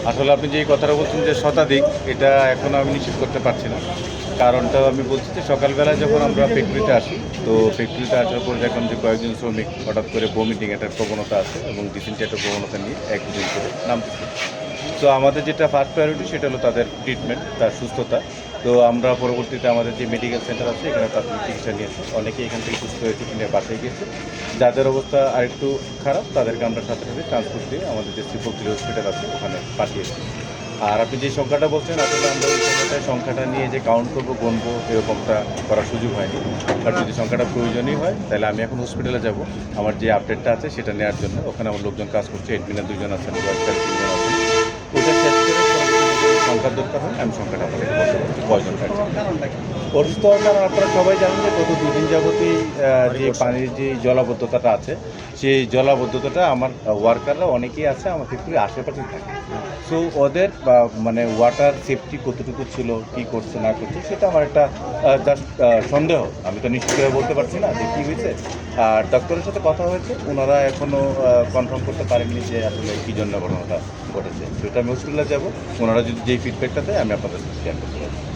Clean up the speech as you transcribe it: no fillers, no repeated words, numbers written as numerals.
আসলে আপনি যে কথাটা বলছেন যে শতাধিক, এটা এখনো আমি নিশ্চিত করতে পারছি না। কারণটা আমি বলছি যে সকালবেলায় যখন আমরা ফ্যাক্টরিতে আসি, তো ফ্যাক্টরিতে আসার পর দেখলাম যে কয়েকজন শ্রমিক হঠাৎ করে ভমিটিং একটা প্রবণতা আছে এবং ডিসেন্ট্রি একটা প্রবণতা নিয়ে এক দুদিন করে নামতেছে। তো আমাদের যেটা ফার্স্ট প্রায়োরিটি সেটা হলো তাদের ট্রিটমেন্ট, তার সুস্থতা। তো আমরা পরবর্তীতে আমাদের যে মেডিকেল সেন্টার আছে এখানে প্রাথমিক চিকিৎসা নিয়েছি। অনেকেই এখান থেকে সুস্থ হয়ে ছুটি নিয়ে বাসায় গিয়েছে। যাদের অবস্থা আরেকটু খারাপ তাদেরকে আমরা সাথে সাথে ট্রান্সপোর্ট দিয়ে আমাদের যে শ্রীপল্লী হসপিটাল আছে ওখানে পাঠিয়েছি। আর আপনি যে সংখ্যাটা বলছেন আসলে আমরা ওই সময়টায় সংখ্যাটা নিয়ে যে কাউন্ট করবো, গুনবো এরকমটা করার সুযোগ হয়নি। আর যদি সংখ্যাটা প্রয়োজনীয় হয় তাহলে আমি এখন হসপিটালে যাব আমার যে আপডেটটা আছে সেটা নেওয়ার জন্য। ওখানে আমার লোকজন কাজ করছে, এডমিনার 2 জন আছেন, ওয়ার্কার 3 জন আছেন। ওটা শেষ করে পরবর্তীতে যদি সংখ্যার দরকার হয় আমি সংখ্যাটা আপনাকে বলতে পারছি কয়জন থাকছে। অসুস্থ হওয়ার কারণ আপনারা সবাই জানেন যে গত 2 দিন যাবতই যে পানির যে জলাবদ্ধতাটা আছে সেই জলাবদ্ধতাটা আমার ওয়ার্কাররা অনেকেই আছে আমার ফ্যাক্টরির আশেপাশেই থাকে। সো ওদের মানে ওয়াটার সেফটি কতটুকু ছিল, কী করছে না করছে সেটা আমার একটা জাস্ট সন্দেহ। আমি তো নিশ্চিত করে বলতে পারছি না যে কী হয়েছে। আর ডক্টরের সাথে কথা হয়েছে, ওনারা এখনও কনফার্ম করতে পারেননি যে আসলে কী জন্য ঘটনাটা ঘটেছে। সেটা আমি হসপিটালে যাব, ওনারা যদি যেই ফিডব্যাকটা দেয় আমি আপনাদের সাথে শেয়ার করতে পারবো।